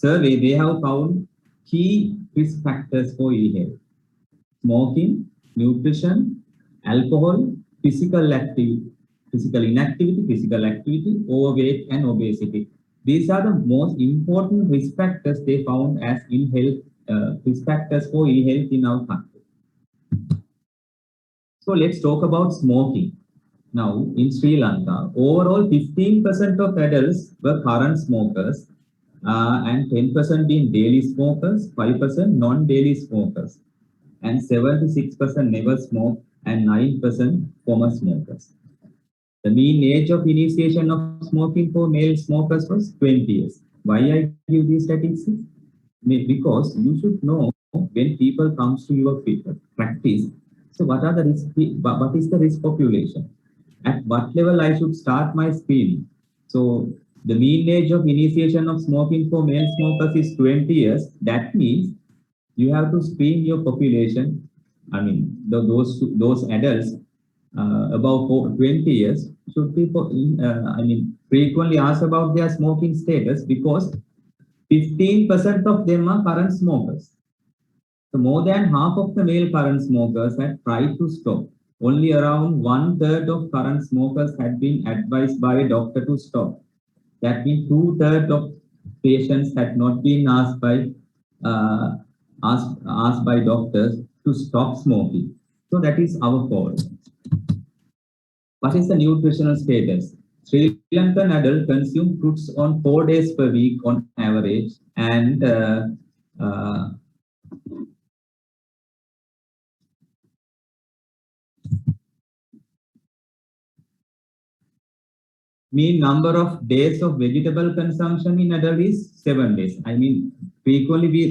survey, they have found key risk factors for ill health: smoking, nutrition, alcohol, physical inactivity, physical activity, overweight, and obesity. These are the most important risk factors they found as ill health, risk factors for ill health in our country. So let's talk about smoking. Now, in Sri Lanka, overall 15% of adults were current smokers, and 10% being daily smokers, 5% non-daily smokers, and 76% never smoked, and 9% former smokers. The mean age of initiation of smoking for male smokers was 20 years. Why I give these statistics? Because you should know when people comes to your practice. So what are the risk? What is the risk population? At what level I should start my screening? So the mean age of initiation of smoking for male smokers is 20 years. That means you have to screen your population. I mean, those adults above 20 years should be, frequently asked about their smoking status, because 15% of them are current smokers. So more than half of the male current smokers had tried to stop. Only around 1/3 of current smokers had been advised by a doctor to stop. That means 2/3 of patients had not been asked by doctors to stop smoking. So that is our fault. What is the nutritional status? Sri Lankan adults consume fruits on 4 days per week on average, and mean number of days of vegetable consumption in adult is 7 days. I mean, frequently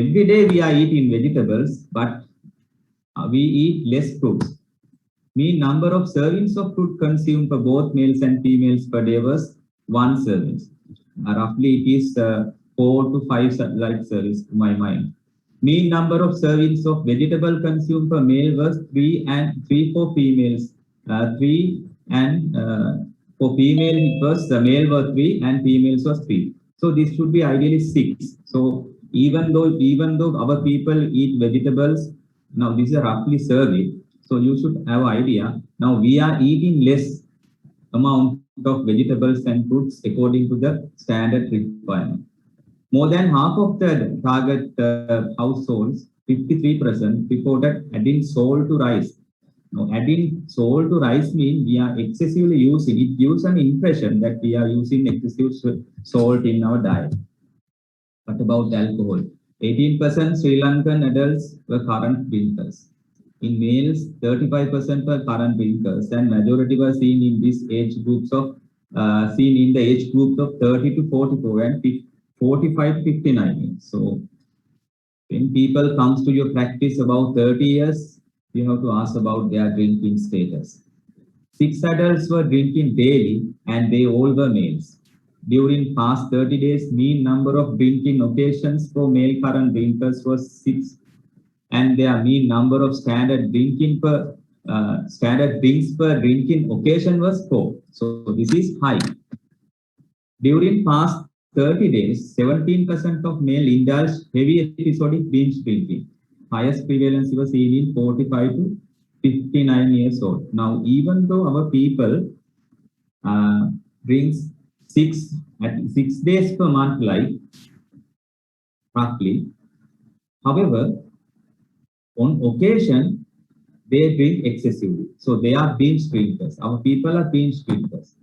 every day we are eating vegetables, but we eat less fruits. Mean number of servings of fruit consumed for both males and females per day was 1 serving. Roughly it is 4 to 5 servings to my mind. Mean number of servings of vegetable consumed per male was 3 and 3 for females. 3 and for female it was, the male was 3 and females was 3. So this should be ideally 6. So even though our people eat vegetables, now this is a roughly survey. So you should have an idea. Now we are eating less amount of vegetables and fruits according to the standard requirement. More than half of the target households, 53%, reported adding salt to rice. Now, adding salt to rice means we are excessively using it. Gives an impression that we are using excessive salt in our diet. What about alcohol? 18% Sri Lankan adults were current drinkers. In males, 35% were current drinkers, and majority were seen in these age groups of seen in the age groups of 30 to 44 and 45 to 59. So when people comes to your practice about 30 years, you have to ask about their drinking status. 6 adults were drinking daily, and they all were males. During past 30 days, mean number of drinking occasions for male current drinkers was 6, and their mean number of standard drinks per drinking occasion was 4. So this is high. During past 30 days, 17% of male indulged heavy episodic binge drinking. Highest prevalence was seen in 45 to 59 years old. Now, even though our people drinks 6 days per month, like roughly, however, on occasion, they drink excessively. So they are binge drinkers. Our people are binge drinkers.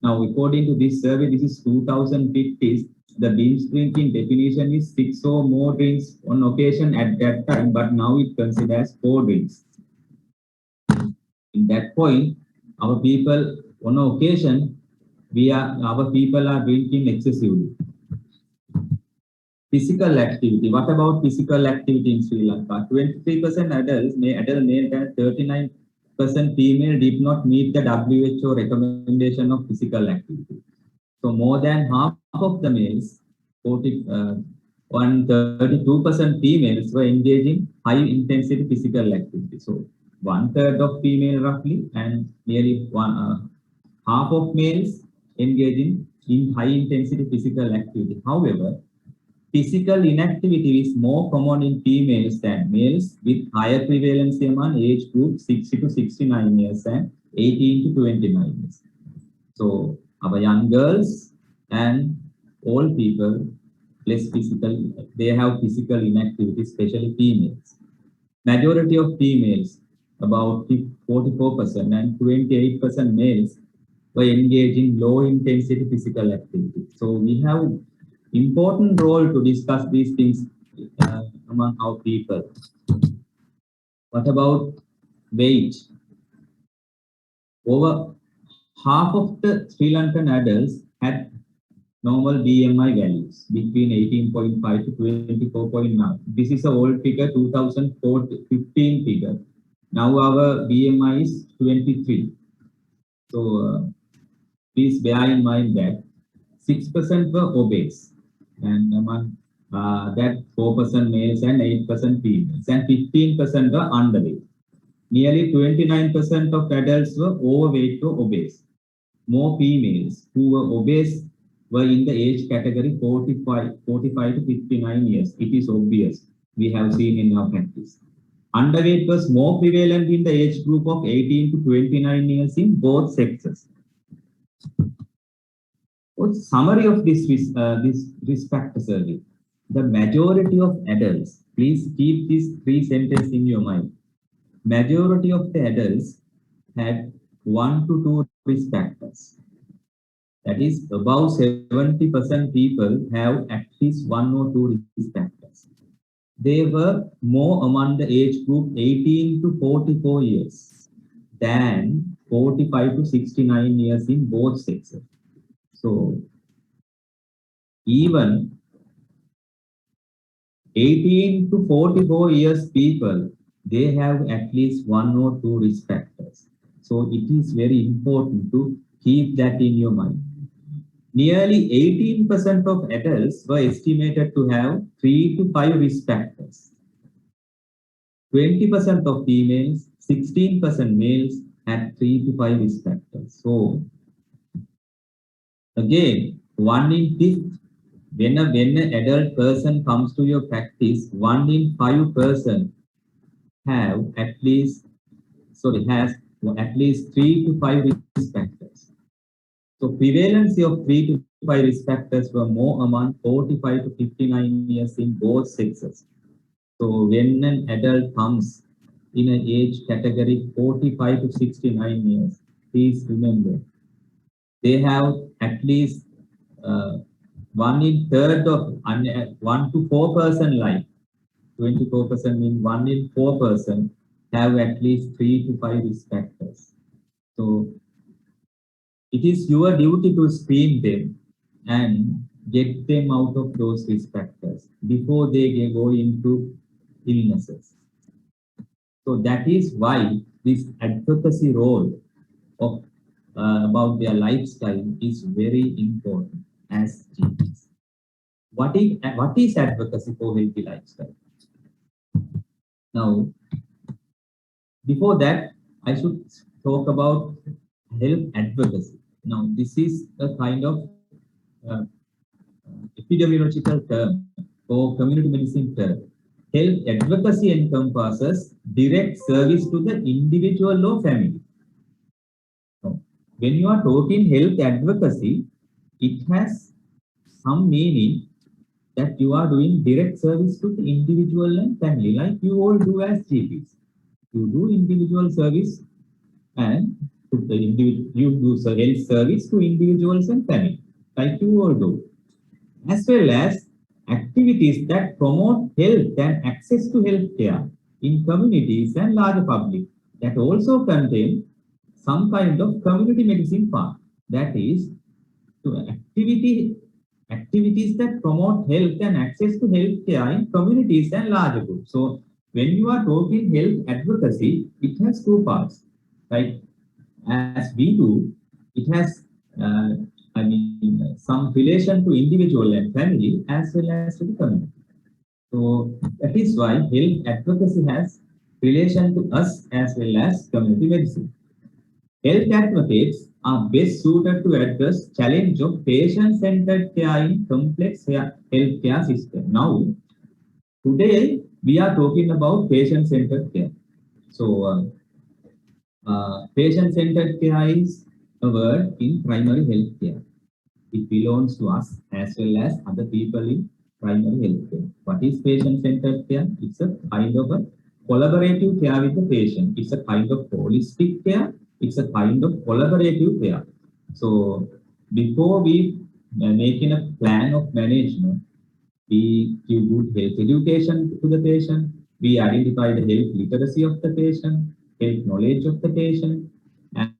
Now, according to this survey, this is 2050. The binge drinking definition is 6 or more drinks on occasion at that time, but now it considers 4 drinks. In that point, our people on occasion, our people are drinking excessively. Physical activity. What about physical activity in Sri Lanka? 23% adult male and 39% female did not meet the WHO recommendation of physical activity. So more than half of the males, 32% females were engaging high intensity physical activity. So 1/3 of female roughly, and nearly half of males engaging in high intensity physical activity. However, physical inactivity is more common in females than males, with higher prevalence among age group 60 to 69 years and 18 to 29 years. So our young girls and old people less physical, they have physical inactivity, especially females. Majority of females, about 44% and 28% males, were engaged in low intensity physical activity. So we have important role to discuss these things among our people. What about weight? Over half of the Sri Lankan adults had normal BMI values between 18.5 to 24.9. This is a old figure, 2015 figure. Now our BMI is 23. So please bear in mind that 6% were obese, and among that 4% males and 8% females, and 15% were underweight. Nearly 29% of adults were overweight or obese. More females who were obese were in the age category 45 to 59 years. It is obvious. We have seen in our practice. Underweight was more prevalent in the age group of 18 to 29 years in both sexes. What's the summary of this risk factor survey? The majority of adults, please keep these three sentences in your mind. Majority of the adults had 1 to 2 risk factors. That is, about 70% people have at least 1 or 2 risk factors. They were more among the age group 18 to 44 years than 45 to 69 years in both sexes. So even 18 to 44 years people, they have at least 1 or 2 risk factors. So it is very important to keep that in your mind. Nearly 18% of adults were estimated to have 3 to 5 risk factors. 20% of females, 16% males had 3 to 5 risk factors. So again, 1 in 5, when an adult person comes to your practice, 1 in 5 person has at least 3 to 5 risk factors. So prevalence of 3 to 5 risk factors were more among 45 to 59 years in both sexes. So when an adult comes in an age category 45 to 69 years, please remember, they have at least 1 in third of 1 to 4% life, 24% in 1 in 4% have at least 3 to 5 risk factors. So it is your duty to screen them and get them out of those risk factors before they go into illnesses. So that is why this advocacy role of about their lifestyle is very important as GPs. What is advocacy for healthy lifestyle? Now, before that, I should talk about health advocacy. Now, this is a kind of uh, epidemiological term or community medicine term. Health advocacy encompasses direct service to the individual or family. Now, when you are talking health advocacy, it has some meaning that you are doing direct service to the individual and family, like you all do as GPs. You do individual service and to the individual, you do health service to individuals and family, like you all do, as well as activities that promote health and access to health care in communities and larger public that also contain some kind of community medicine part. That is, to activities that promote health and access to health care in communities and larger groups. So when you are talking health advocacy, it has two parts, right? As we do, it has some relation to individual and family as well as to the community. So that is why health advocacy has relation to us as well as community medicine. Health advocates are best suited to address challenge of patient-centered care in complex healthcare system. Now, today we are talking about patient-centered care. So, patient-centered care is a word in primary health care. It belongs to us as well as other people in primary health care. What is patient-centered care? It's a kind of a collaborative care with the patient. It's a kind of holistic care. It's a kind of collaborative care. So before we making a plan of management, we give good health education to the patient. We identify the health literacy of the patient, health knowledge of the patient,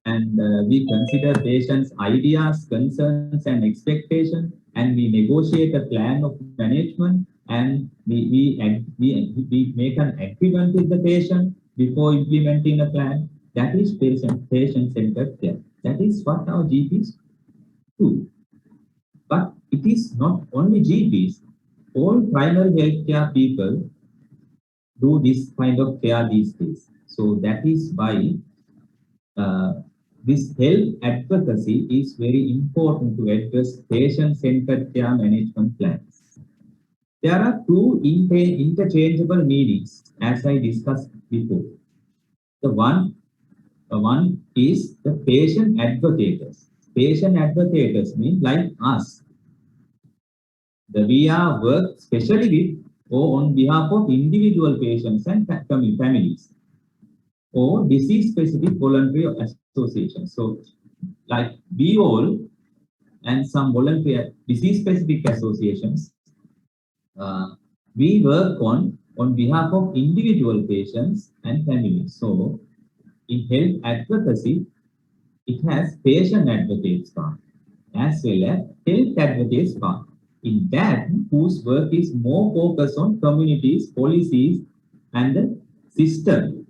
and we consider patient's ideas, concerns, and expectations, and we negotiate a plan of management, and we make an agreement with the patient before implementing a plan. That is patient-centered care. That is what our GPs do. But it is not only GPs. All primary healthcare people do this kind of care these days. So that is why uh, this health advocacy is very important to address patient-centered care management plans. There are two interchangeable meanings, as I discussed before. The one is the patient advocates. Patient advocates mean like us. The VR work especially with or on behalf of individual patients and families or disease-specific voluntary associations. So, like we all and some voluntary disease-specific associations, we work on behalf of individual patients and families. So, in health advocacy, it has patient advocates part as well as health advocates part. In that, whose work is more focused on communities, policies, and the system.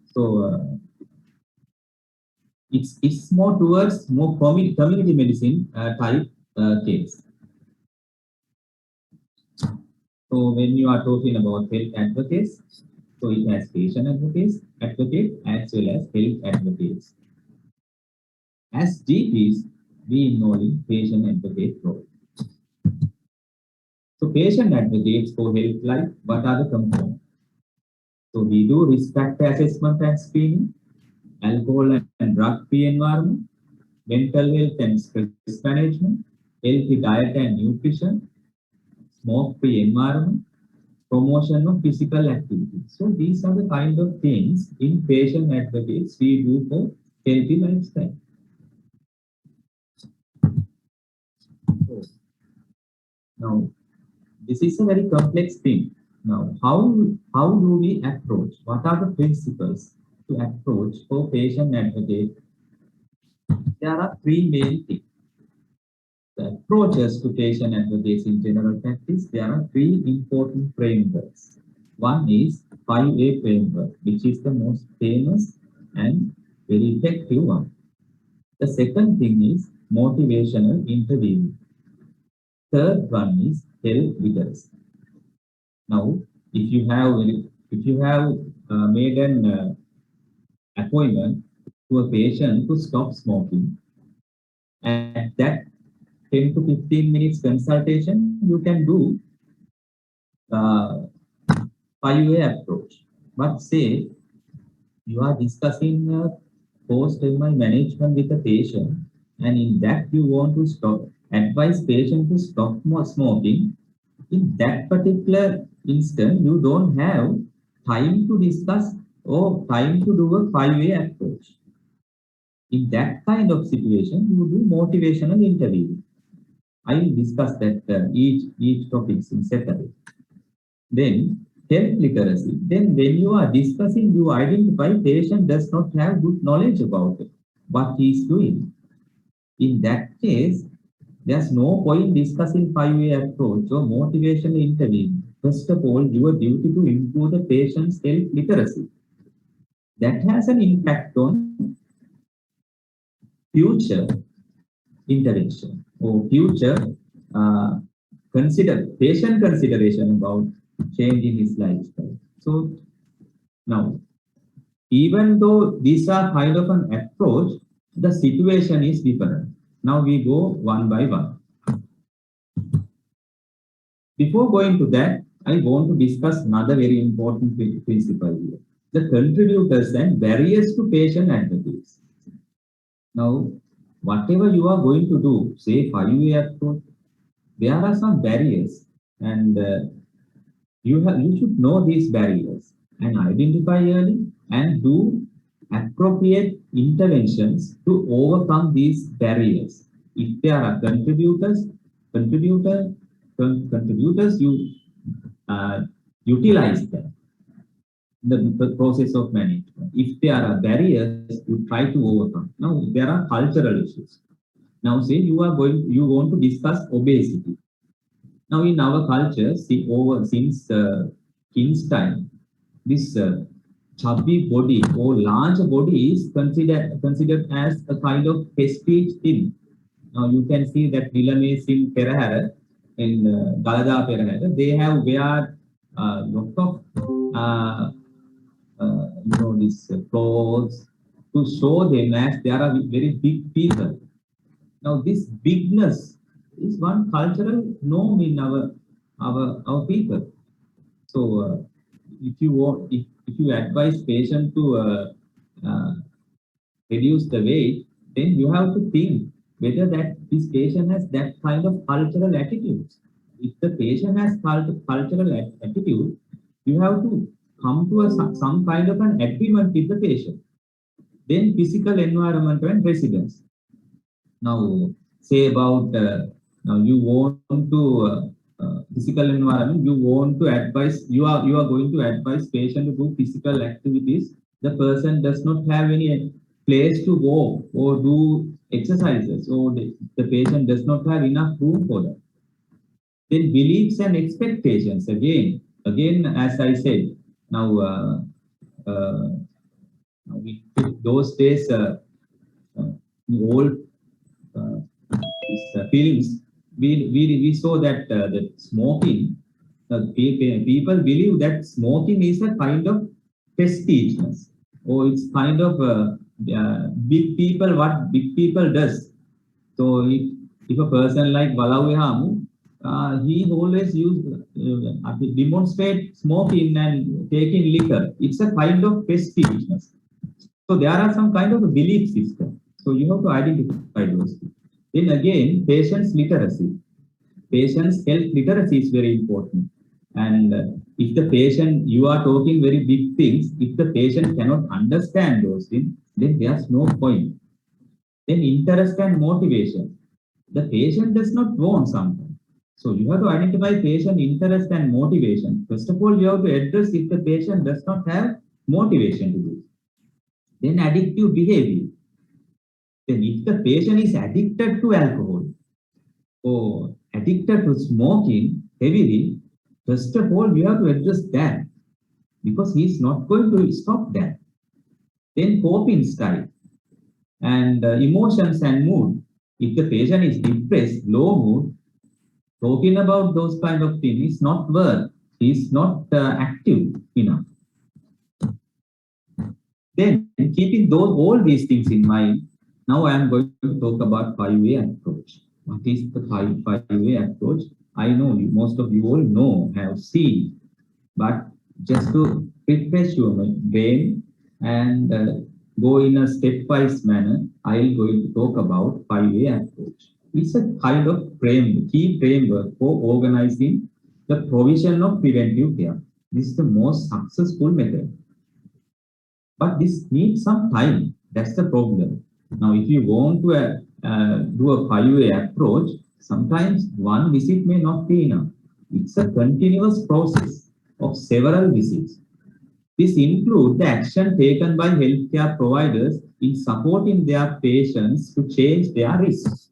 So it's more towards more community medicine type case. So when you are talking about health advocates, so it has patient advocate as well as health advocates. As GPs, we involve in patient advocate role. So patient advocates for health life, what are the components? So we do risk factor assessment and screening, alcohol and drug-free environment, mental health and stress management, healthy diet and nutrition, smoke-free environment, promotion of physical activity. So these are the kind of things in patient advocates we do for healthy lifestyle. So, now, this is a very complex thing. Now, how do we approach? What are the principles to approach for patient advocate? There are three main things. The approaches to patient advocacy in general practice, there are three important frameworks. One is 5A framework, which is the most famous and very effective one. The second thing is motivational interviewing. Third one is health literacy. Now, if you have made an appointment to a patient to stop smoking, at that 10 to 15 minutes consultation, you can do uh, 5-way approach. But say you are discussing post-MI management with a patient, and in that you want to advise patient to stop smoking. In that particular instant, you don't have time to discuss or time to do a 5-way approach. In that kind of situation, you do motivational interview. I will discuss that each topics in separate. Then health literacy. Then when you are discussing, you identify patient does not have good knowledge about it, what he is doing. In that case, there's no point discussing 5-way approach or motivational interview. First of all, your duty to improve the patient's health literacy. That has an impact on future intervention or future uh, patient consideration about changing his lifestyle. So now, even though these are kind of an approach, the situation is different. Now we go one by one. Before going to that, I want to discuss another very important principle here. The contributors and barriers to patient advocacy. Now, whatever you are going to do, say 5-way approach, there are some barriers, and you should know these barriers and identify early and do appropriate interventions to overcome these barriers. If there are contributor, contributors, you uh, utilize them the process of management. If there are barriers, you try to overcome. Now there are cultural issues. Now say you want to discuss obesity. Now in our culture, since King's time, this chubby body or large body is considered as a kind of prestige thing. Now you can see that Milanese in Perahara, in Galada Perahara, they have wear lot of these clothes to show them as they are very big people. Now this bigness is one cultural norm in our people. So if you advise patient to reduce the weight, then you have to think whether that this patient has that kind of cultural attitude. If the patient has cultural attitude, you have to come to some kind of an agreement with the patient. Then physical environment and residence. Now, say about now you want to physical environment. You want to advise. You are going to advise patient to do physical activities. The person does not have any place to walk or do exercises, or the patient does not have enough room for that. Then beliefs and expectations. Again, as I said, now uh, those days, old films, we saw that that smoking, people believe that smoking is a kind of prestigeness, or it's kind of big people, what big people does. So if a person like Valawihamu, he always demonstrate smoking and taking liquor. It's a kind of prestigeness. So there are some kind of a belief system. So you have to identify those. Then again, patient's literacy. Patient's health literacy is very important. And if the patient, you are talking very big things, if the patient cannot understand those things, then there's no point. Then interest and motivation. The patient does not want something. So you have to identify patient interest and motivation. First of all, you have to address if the patient does not have motivation to do. Then addictive behavior. Then if the patient is addicted to alcohol or addicted to smoking heavily, first of all, you have to address that because he is not going to stop that. Then coping style and emotions and mood. If the patient is depressed, low mood, talking about those kind of things is not worth. He is not active enough. Then keeping all these things in mind, now I am going to talk about 5-way approach. What is the 5-way approach? I know most of you all know, have seen, but just to refresh your brain and go in a stepwise manner, I am going to talk about 5-way approach. It's a kind of key framework for organizing the provision of preventive care. This is the most successful method. But this needs some time. That's the problem. Now, if you want to do a 5-way approach, sometimes one visit may not be enough. It's a continuous process of several visits. This includes the action taken by healthcare providers in supporting their patients to change their risks.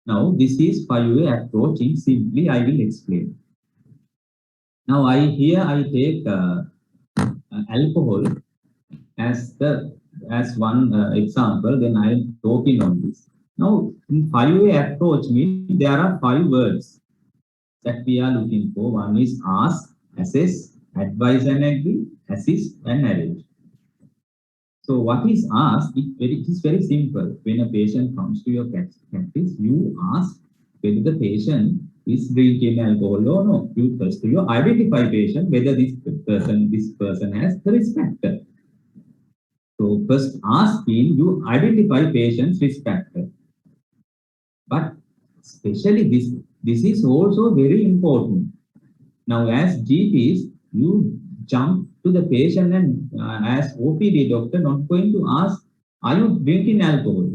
Now, this is 5-way approach in simply I will explain. Now, I take alcohol as one example, then I am talking on this. Now, in 5-way approach means there are 5 words that we are looking for. One is ask, assess, advise and agree, assist and arrange. So what is asked, it is very simple. When a patient comes to your practice, you ask whether the patient is drinking alcohol or no. You first you identify patient whether this person has the risk factor. So first asking you identify patient's risk factor. But especially this is also very important. Now, as GPs, you jump to the patient and as OPD doctor, not going to ask, are you drinking alcohol?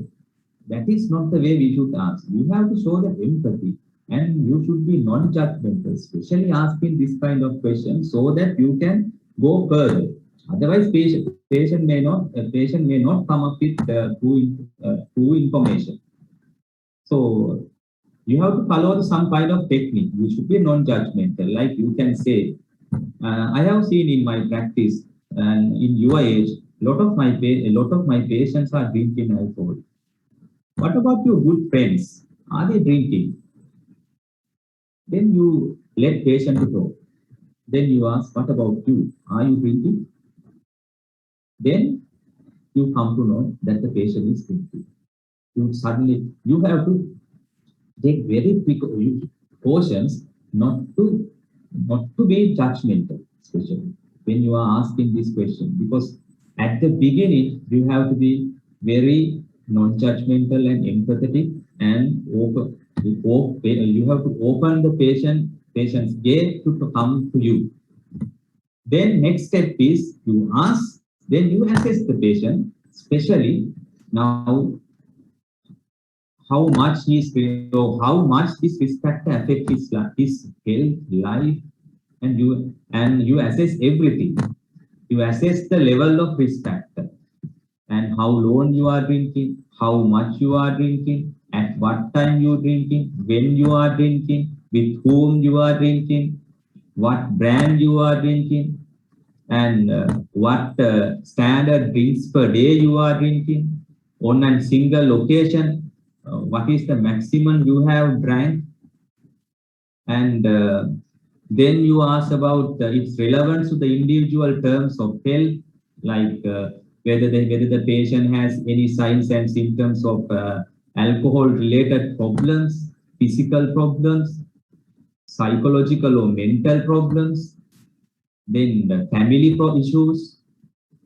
That is not the way we should ask. You have to show the empathy and you should be non-judgmental, especially asking this kind of questions so that you can go further. Otherwise, patient may not come up with true information. So you have to follow some kind of technique. You should be non-judgmental. Like you can say, I have seen in my practice and in your age, a lot of my patients are drinking alcohol. What about your good friends? Are they drinking? Then you let patient to talk. Then you ask, what about you? Are you drinking? Then you come to know that the patient is drinking. You have to take very quick cautions not to be judgmental, especially when you are asking this question, because at the beginning you have to be very non-judgmental and empathetic and open. You have to open the patient's gate to come to you. Then next step is you ask, then you assess the patient, especially now how much this risk factor affect his health, life, and you assess everything. You assess the level of risk factor and how long you are drinking, how much you are drinking, at what time you are drinking, when you are drinking, with whom you are drinking, what brand you are drinking, and what standard drinks per day you are drinking on a single occasion. What is the maximum you have drank? And then you ask about its relevance to the individual terms of health, like whether the patient has any signs and symptoms of alcohol-related problems, physical problems, psychological or mental problems, then the family issues,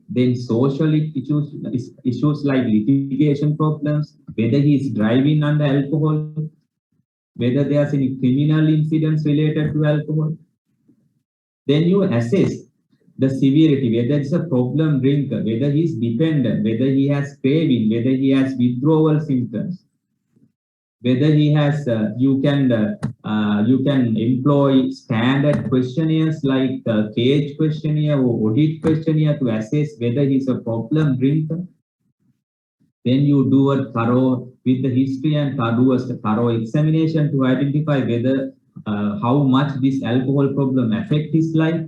then social issues like litigation problems, whether he is driving under alcohol, whether there's any criminal incidents related to alcohol. Then you assess the severity, whether it's a problem drinker, whether he's dependent, whether he has craving, whether he has withdrawal symptoms, whether he has you can employ standard questionnaires like the cage questionnaire or audit questionnaire to assess whether he's a problem drinker. Then you do a thorough with the history and do a thorough examination to identify whether how much this alcohol problem affect his life.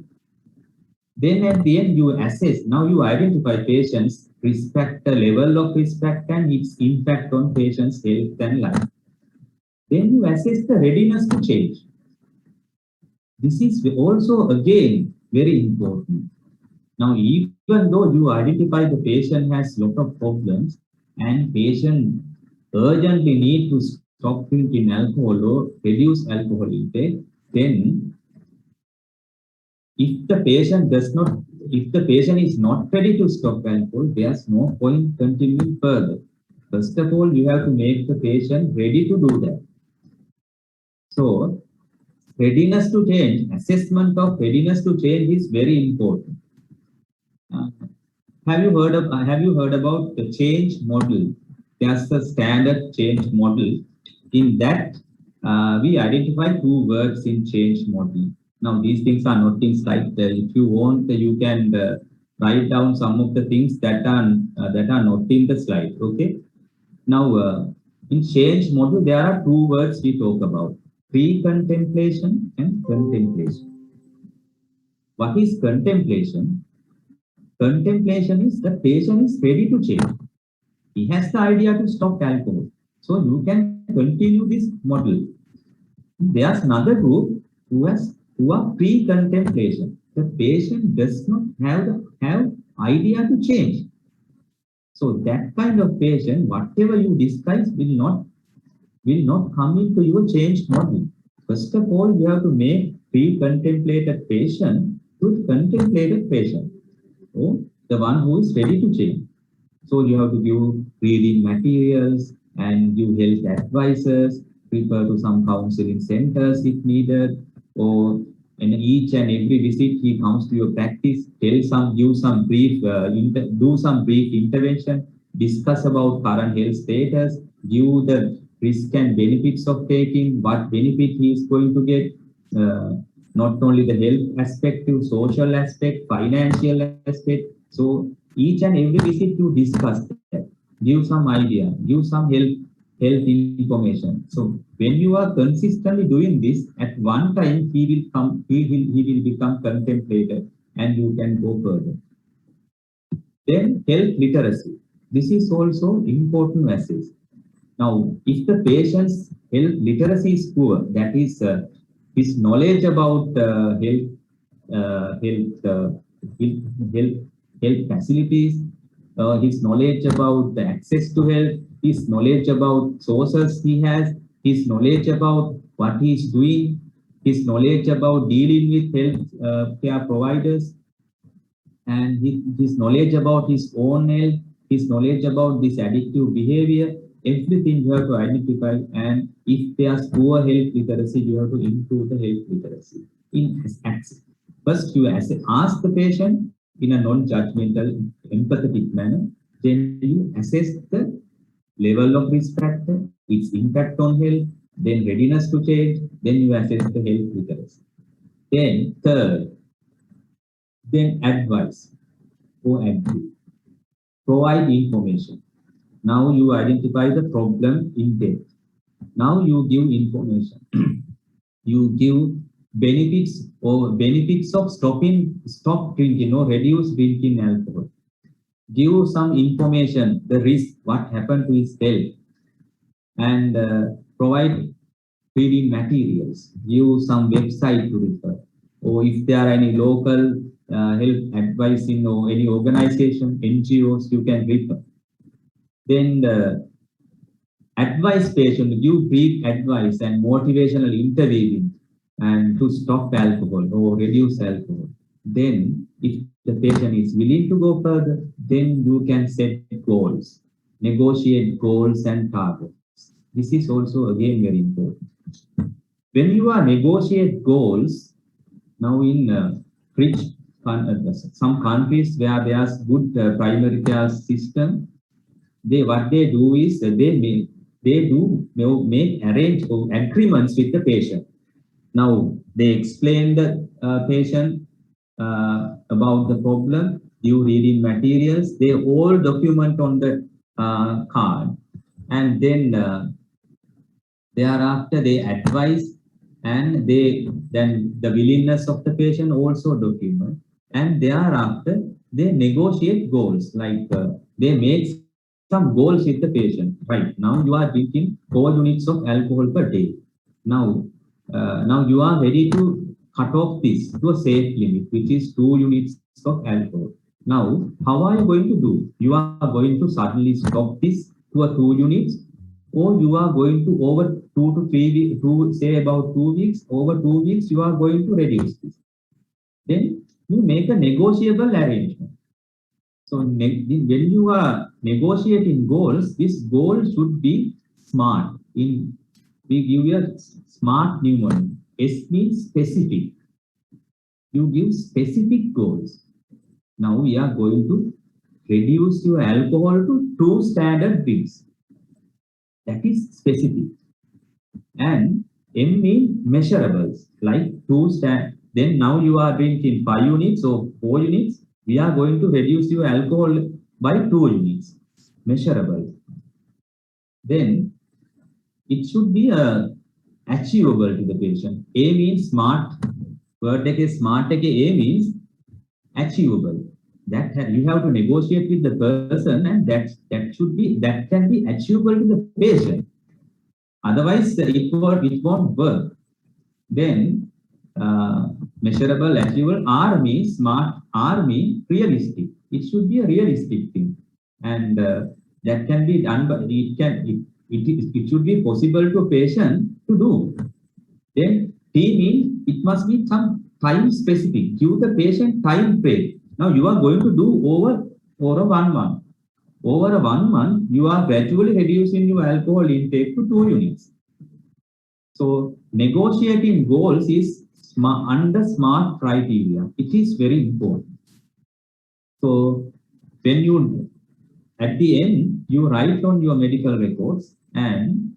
Then at the end you assess. Now you identify patients' risk factor, level of risk factor, and its impact on patients' health and life. Then you assess the readiness to change. This is also again very important. Now, even though you identify the patient has lot of problems and patient urgently need to stop drinking alcohol or reduce alcohol intake, then if the patient is not ready to stop alcohol, there's no point continuing further. First of all, you have to make the patient ready to do that. So, readiness to change, assessment of readiness to change is very important. Uh, have you heard about the change model? There's the standard change model. In that, we identify two words in change model. Now, these things are not things like if you want, you can write down some of the things that are not in the slide. Okay. Now, in change model, there are two words we talk about: pre-contemplation and contemplation. What is contemplation? Contemplation is the patient is ready to change. He has the idea to stop alcohol. So you can continue this model. There's another group who are pre-contemplation. The patient does not have idea to change. So that kind of patient, whatever you discuss will not come into your changed model. First of all, you have to make pre-contemplated patient to contemplated patient, or the one who is ready to change. So you have to give reading materials and give health advices, refer to some counseling centers if needed, or in each and every visit he comes to your practice, give some brief, do some brief intervention, discuss about current health status, give the risk and benefits of taking, what benefit he is going to get, not only the health aspect, to social aspect, financial aspect. So each and every visit you discuss that, give some idea, give some health information. So when you are consistently doing this, at one time he will become contemplated and you can go further. Then health literacy. This is also important message. Now, if the patient's health literacy is poor, that is his knowledge about health, health, health facilities, his knowledge about the access to health, his knowledge about sources he has, his knowledge about what he is doing, his knowledge about dealing with health care providers, and his knowledge about his own health, his knowledge about this addictive behavior, everything you have to identify. And if there's poor health literacy, you have to improve the health literacy. First, you ask the patient in a non-judgmental, empathetic manner. Then you assess the level of risk factor, its impact on health, then readiness to change, then you assess the health literacy. Then third, then advice or advocate. Provide information. Now you identify the problem in depth. Now you give information. You give benefits of stop drinking or reduce drinking alcohol. Give some information, the risk, what happened to his health, and provide reading materials. Give some website to refer, or if there are any local health advising or any organization, NGOs, you can refer. Then advise patient, give brief advice and motivational interviewing and to stop alcohol or reduce alcohol. Then if the patient is willing to go further, then you can set goals, negotiate goals and targets. This is also again very important. When you are negotiate goals, now in rich some countries where there's good primary care system, what they do is make arrange agreements with the patient. Now they explain the patient about the problem, you reading materials, they all document on the card, and then thereafter they advise, and then the willingness of the patient also document, and thereafter they negotiate goals, like they make some goals with the patient. Right now you are drinking 4 units of alcohol per day. Now you are ready to cut off this to a safe limit, which is 2 units of alcohol. Now, how are you going to do? You are going to suddenly stop this to a 2 units, or you are going to over 2 to 3 weeks, say about 2 weeks, over 2 weeks, you are going to reduce this. Then you make a negotiable arrangement. So when you are negotiating goals, this goal should be smart. We give you a smart mnemonic. S means specific. You give specific goals. Now we are going to reduce your alcohol to 2 standard drinks. That is specific. And M means measurables, like 2 stand. Then now you are drinking 5 units or 4 units. We are going to reduce your alcohol by 2 units. Measurable. Then it should be achievable to the patient. A means smart. Word is smart. A means achievable. That you have to negotiate with the person, and that can be achievable to the patient. Otherwise, it won't work. Then measurable, achievable. R means smart. R means realistic. It should be a realistic thing. and that can be done, but it should be possible to patient to do. Then T means it must be some time specific. Give the patient time frame. Now you are going to do over a 1 month. Over a 1 month, you are gradually reducing your alcohol intake to 2 units. So negotiating goals is under smart criteria. It is very important. So when you at the end you write on your medical records and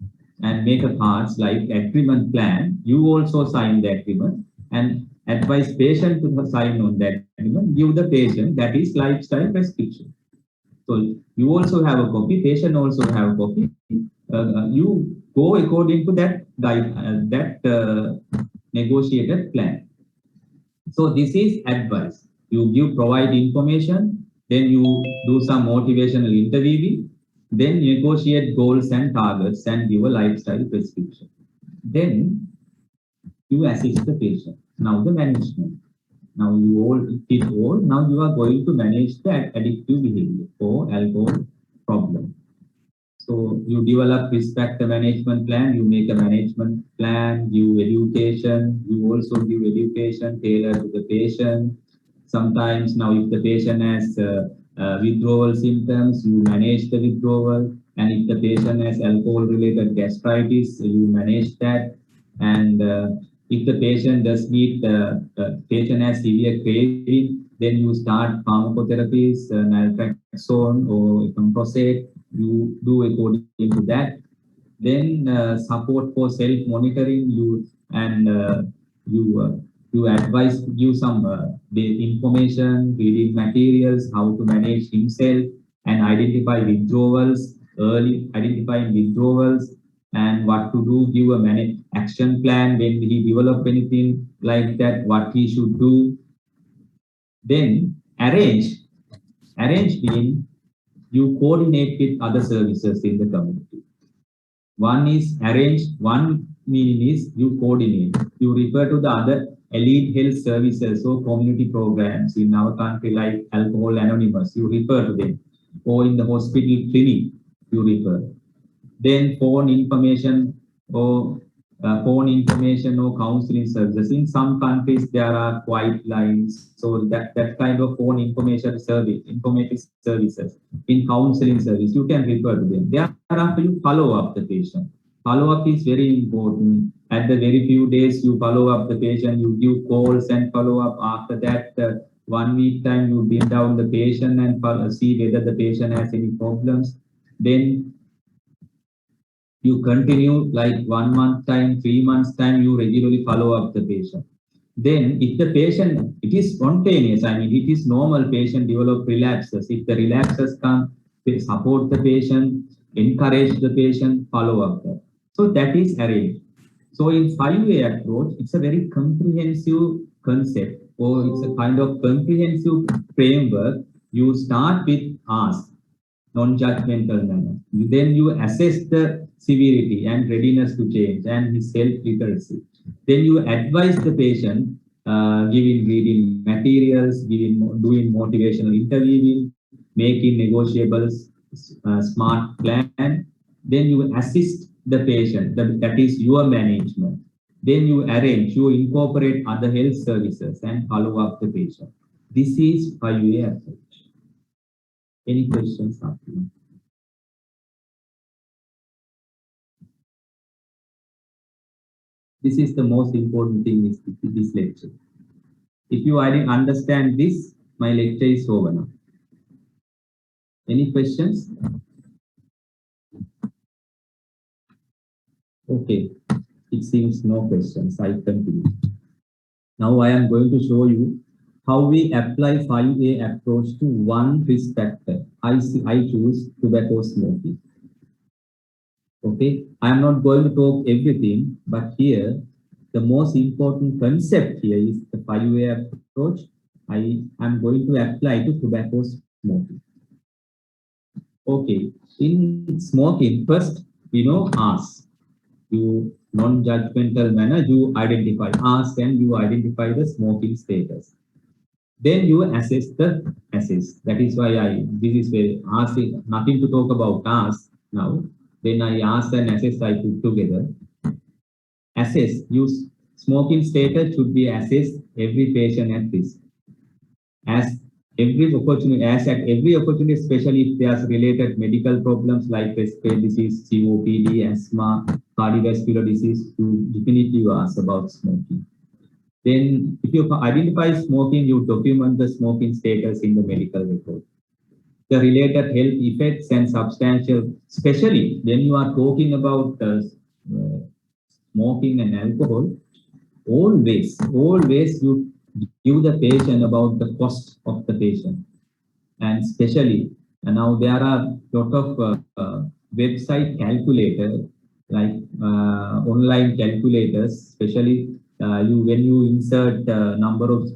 make a cards like agreement plan. You also sign the agreement and advise patient to sign on that agreement. Give the patient that is lifestyle prescription. So you also have a copy. Patient also have a copy. You go according to that negotiated plan. So this is advice. You provide information, then you do some motivational interviewing, then negotiate goals and targets and give a lifestyle prescription. Then you assist the patient. Now the management. Now you all it all. Now you are going to manage the addictive behavior or alcohol problem. So you develop risk factor management plan, you make a management plan, give education, you also give education tailored to the patient. Sometimes now if the patient has withdrawal symptoms, you manage the withdrawal. And if the patient has alcohol related gastritis, you manage that. And if the patient does need, patient has severe craving, then you start pharmacotherapies, naltrexone or composite, you do according to that. Then support for self monitoring, you and you advise, give some the information, reading materials, how to manage himself and identify withdrawals, early identifying withdrawals and what to do, give a manage action plan when he develop anything like that, what he should do. Then arrange mean you coordinate with other services in the community. One is arrange, one meaning is you coordinate. You refer to the other elite health services or community programs in our country like Alcohol Anonymous, you refer to them. Or in the hospital clinic, you refer. Then phone information or counseling services. In some countries, there are quiet lines. So that kind of phone information service, informative services, in counseling service, you can refer to them. Thereafter, you follow up the patient. Follow up is very important. At the very few days, you follow up the patient, you give calls and follow up. After that, 1 week time, you bring down the patient and see whether the patient has any problems. Then you continue like 1 month time, 3 months time, you regularly follow up the patient. Then if the patient, it is spontaneous, I mean, it is normal patient develop relapses. If the relapses come, support the patient, encourage the patient, follow up that. So that is arranged. So in 5A approach, it's a very comprehensive concept or it's a kind of comprehensive framework. You start with ask, non-judgmental manner. Then you assess the severity and readiness to change and his self-literacy. Then you advise the patient, giving reading materials, doing motivational interviewing, making negotiables, smart plan. Then you assist the patient, that is your management. Then you arrange, you incorporate other health services and follow up the patient. This is 5A approach. Any questions after? This is the most important thing in this lecture. If you didn't understand this, my lecture is over now. Any questions? Okay, it seems no questions. I continue. Now I am going to show you how we apply 5A approach to one risk factor. I choose tobacco smoking. Okay, I am not going to talk everything, but here the most important concept here is the 5A approach. I am going to apply to tobacco smoking. Okay, in smoking, first, ask. You non-judgmental manner, you identify, ask and you identify the smoking status. Then you assess the assess. That is why this is where asking, nothing to talk about ask now. Then I ask and assess I put together. Assess, use smoking status should be assessed every patient at risk. As at every opportunity, especially if there's related medical problems like respiratory disease, COPD, asthma, cardiovascular disease, you definitely ask about smoking. Then if you identify smoking, you document the smoking status in the medical record. The related health effects and substantial, especially when you are talking about smoking and alcohol, always you give the patient about the cost of the patient. And especially, and now there are a lot of website calculator, like online calculators, especially when you insert number of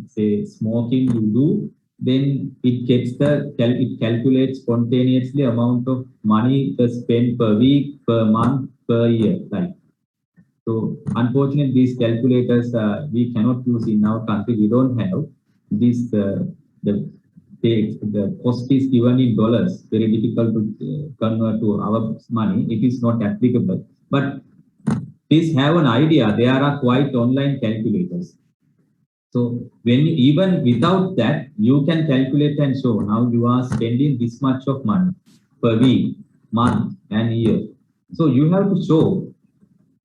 say smoking you do, then it calculates spontaneously amount of money spent per week, per month, per year. Like, so unfortunately, these calculators we cannot use in our country. We don't have this. The cost is given in dollars. Very difficult to convert to our money. It is not applicable. But please have an idea. There are quite online calculators. So even without that, you can calculate and show now you are spending this much of money per week, month, and year. So you have to show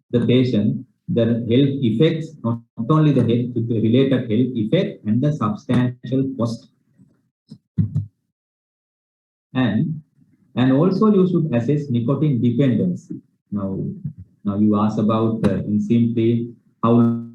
the patient the health effects, not only the related health effect and the substantial cost. And also you should assess nicotine dependency. Now you ask about in simply how